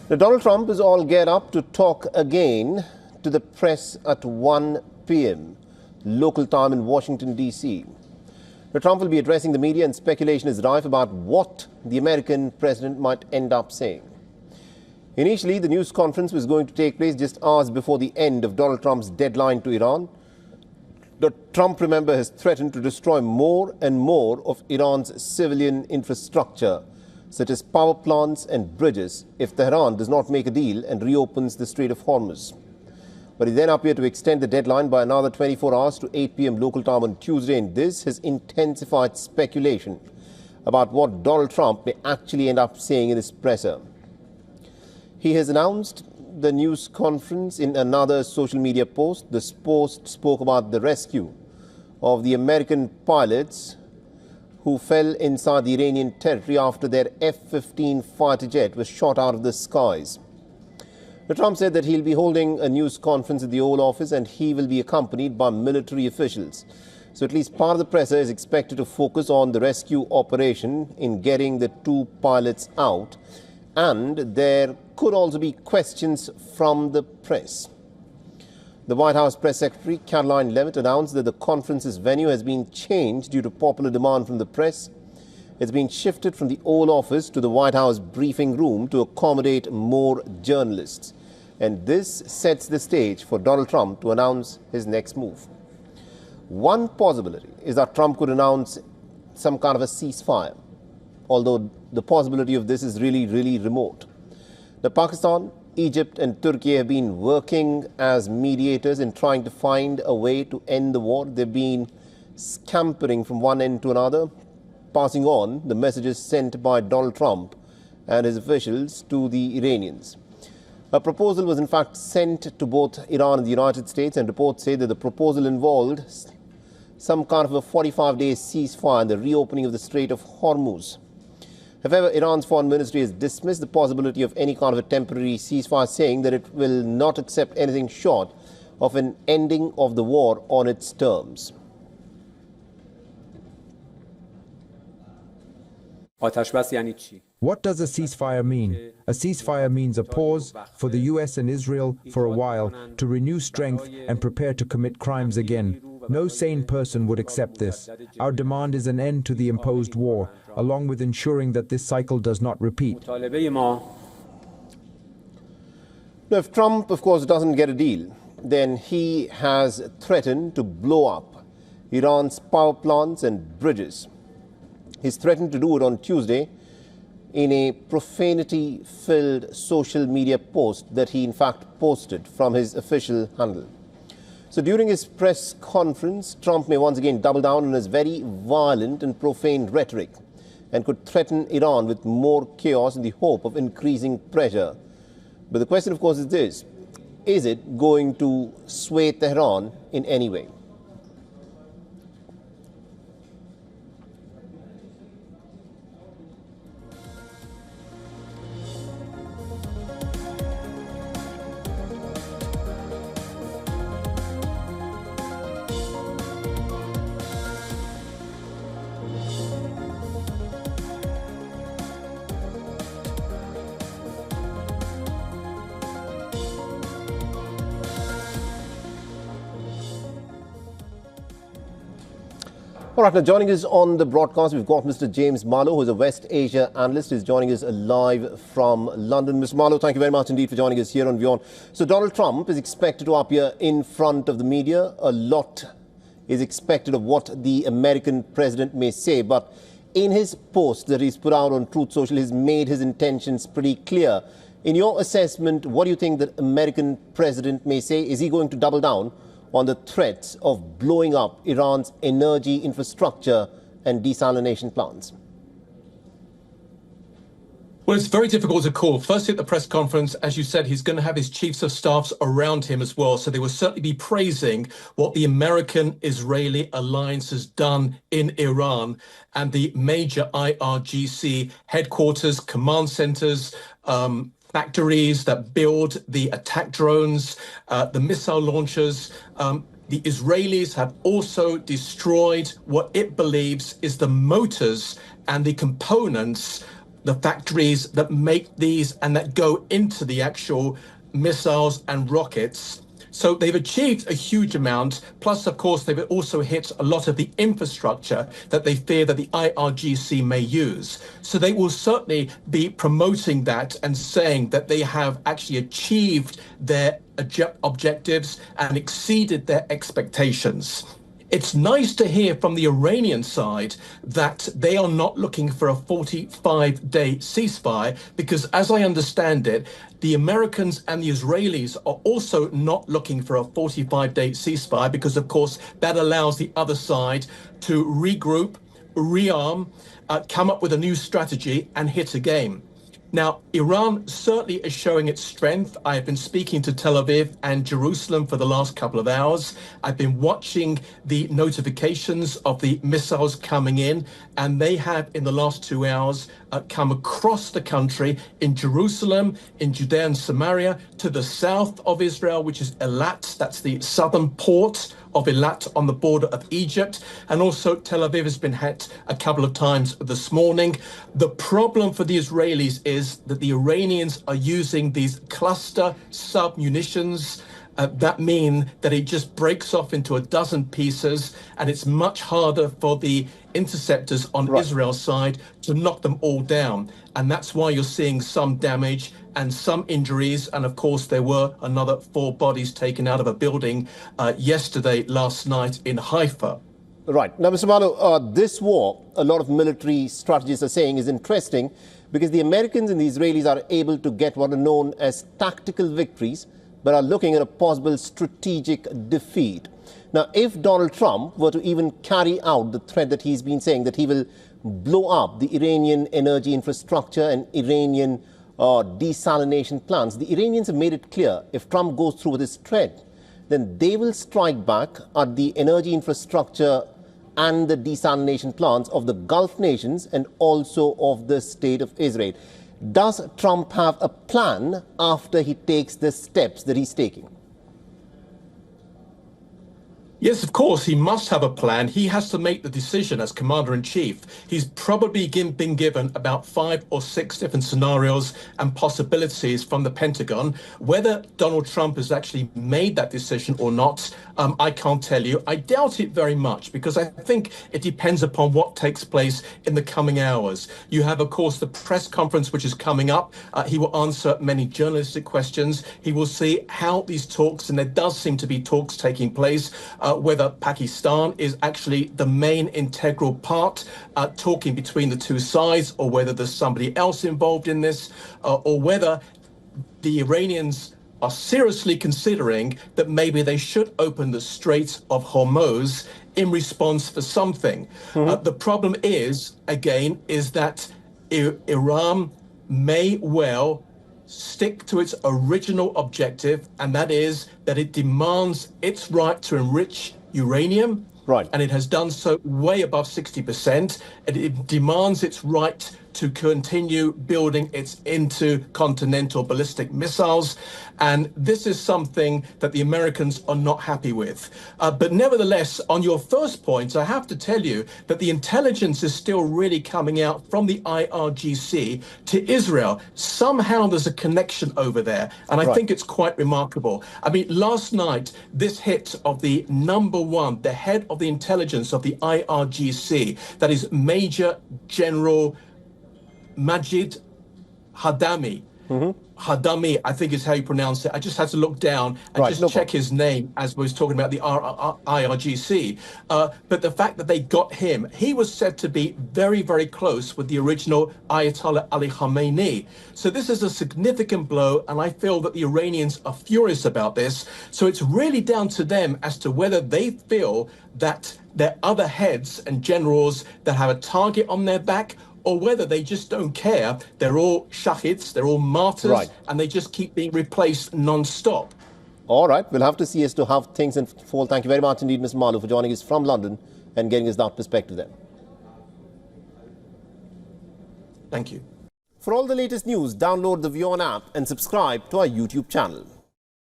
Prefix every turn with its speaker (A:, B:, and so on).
A: Now, Donald Trump is all geared up to talk again to the press at 1 p.m. local time in Washington, D.C. Now, Trump will be addressing the media, and speculation is rife about what the American president might end up saying. Initially, the news conference was going to take place just hours before the end of Donald Trump's deadline to Iran. Trump, remember, has threatened to destroy more and more of Iran's civilian infrastructure, such as power plants and bridges, if Tehran does not make a deal and reopens the Strait of Hormuz. But he then appeared to extend the deadline by another 24 hours to 8 p.m. local time on Tuesday, and this has intensified speculation about what Donald Trump may actually end up saying in his presser. He has announced the news conference in another social media post. This post spoke about the rescue of the American pilots who fell inside the Iranian territory after their F-15 fighter jet was shot out of the skies. Now, Trump said that he'll be holding a news conference at the Oval Office, and he will be accompanied by military officials. So at least part of the presser is expected to focus on the rescue operation in getting the two pilots out, and there could also be questions from the press. The White House press secretary, Caroline Leavitt, announced that the conference's venue has been changed due to popular demand from the press. It's been shifted from the Oval Office to the White House briefing room to accommodate more journalists. And this sets the stage for Donald Trump to announce his next move. One possibility is that Trump could announce some kind of a ceasefire, although the possibility of this is really remote. Now, Pakistan, Egypt and Turkey have been working as mediators in trying to find a way to end the war. They've been scampering from one end to another, passing on the messages sent by Donald Trump and his officials to the Iranians. A proposal was in fact sent to both Iran and the United States, and reports say that the proposal involved some kind of a 45-day ceasefire and the reopening of the Strait of Hormuz. However, Iran's foreign ministry has dismissed the possibility of any kind of a temporary ceasefire, saying that it will not accept anything short of an ending of the war on its terms.
B: What does a ceasefire mean? A ceasefire means a pause for the US and Israel for a while to renew strength and prepare to commit crimes again. No sane person would accept this. Our demand is an end to the imposed war, along with ensuring that this cycle does not repeat.
A: Now, if Trump, of course, doesn't get a deal, then he has threatened to blow up Iran's power plants and bridges. He's threatened to do it on Tuesday in a profanity-filled social media post that he in fact posted from his official handle. So during his press conference, Trump may once again double down on his very violent and profane rhetoric and could threaten Iran with more chaos in the hope of increasing pressure. But the question, of course, is this: is it going to sway Tehran in any way? All right, now joining us on the broadcast, we've got Mr. James Marlowe, who is a West Asia analyst. He's joining us live from London. Mr. Marlowe, thank you very much indeed for joining us here on WION. So Donald Trump is expected to appear in front of the media. A lot is expected of what the American president may say, but in his post that he's put out on Truth Social, he's made his intentions pretty clear. In your assessment, what do you think the American president may say? Is he going to double down on the threats of blowing up Iran's energy infrastructure and desalination plants?
C: Well, it's very difficult to call. Firstly, at the press conference, as you said, he's going to have his chiefs of staffs around him as well. So they will certainly be praising what the American-Israeli alliance has done in Iran and the major IRGC headquarters, command centers, factories that build the attack drones, the missile launchers. The Israelis have also destroyed what it believes is the motors and the components the factories that make these and that go into the actual missiles and rockets. So they've achieved a huge amount. Plus, of course, they've also hit a lot of the infrastructure that they fear that the IRGC may use. So they will certainly be promoting that and saying that they have actually achieved their objectives and exceeded their expectations. It's nice to hear from the Iranian side that they are not looking for a 45-day ceasefire, because as I understand it, the Americans and the Israelis are also not looking for a 45-day ceasefire because, of course, that allows the other side to regroup, rearm, come up with a new strategy and hit again. Now, Iran certainly is showing its strength. I have been speaking to Tel Aviv and Jerusalem for the last couple of hours. I've been watching the notifications of the missiles coming in, and they have, in the last 2 hours, come across the country in Jerusalem, in Judea and Samaria, to the south of Israel, which is Eilat. That's the southern port of Eilat on the border of Egypt. And also Tel Aviv has been hit a couple of times this morning. The problem for the Israelis is that the Iranians are using these cluster sub-munitions that mean that it just breaks off into a dozen pieces, and it's much harder for the interceptors on Israel's side to knock them all down. And that's why you're seeing some damage and some injuries. And of course, there were another 4 bodies taken out of a building last night in Haifa.
A: Right. Now, Mr. Malu, this war, a lot of military strategists are saying, is interesting because the Americans and the Israelis are able to get what are known as tactical victories, but are looking at a possible strategic defeat. Now, if Donald Trump were to even carry out the threat that he's been saying, that he will blow up the Iranian energy infrastructure and Iranian desalination plants, the Iranians have made it clear if Trump goes through with his threat, then they will strike back at the energy infrastructure and the desalination plants of the Gulf nations and also of the State of Israel. Does Trump have a plan after he takes the steps that he's taking?
C: Yes, of course, he must have a plan. He has to make the decision as commander-in-chief. He's probably been given about 5 or 6 different scenarios and possibilities from the Pentagon. Whether Donald Trump has actually made that decision or not, I can't tell you. I doubt it very much because I think it depends upon what takes place in the coming hours. You have, of course, the press conference, which is coming up. He will answer many journalistic questions. He will see how these talks, and there does seem to be talks taking place, whether Pakistan is actually the main integral part talking between the two sides, or whether there's somebody else involved in this, or whether the Iranians are seriously considering that maybe they should open the Strait of Hormuz in response for something. The problem is, again, is that Iran may well stick to its original objective, and that is that it demands its right to enrich uranium.
A: Right.
C: And it has done so way above 60%. And it demands its right to continue building its intercontinental ballistic missiles. And this is something that the Americans are not happy with. But nevertheless, on your first point, I have to tell you that the intelligence is still really coming out from the IRGC to Israel. Somehow there's a connection over there. And I think it's quite remarkable. I mean, last night, this hit of the #1, the head of the intelligence of the IRGC, that is Major General Majid Hadami. Hadami, I think is how you pronounce it. I just had to look down and check his name as we was talking about the IRGC. But the fact that they got him, he was said to be very, very close with the original Ayatollah Ali Khamenei. So this is a significant blow, and I feel that the Iranians are furious about this. So it's really down to them as to whether they feel that there are other heads and generals that have a target on their back, or whether they just don't care. They're all shahids, they're all martyrs, and they just keep being replaced non-stop.
A: All right, we'll have to see as to how things unfold. Thank you very much indeed, Mr. Malu, for joining us from London and getting us that perspective there.
C: Thank you.
A: For all the latest news, download the WION app and subscribe to our YouTube channel.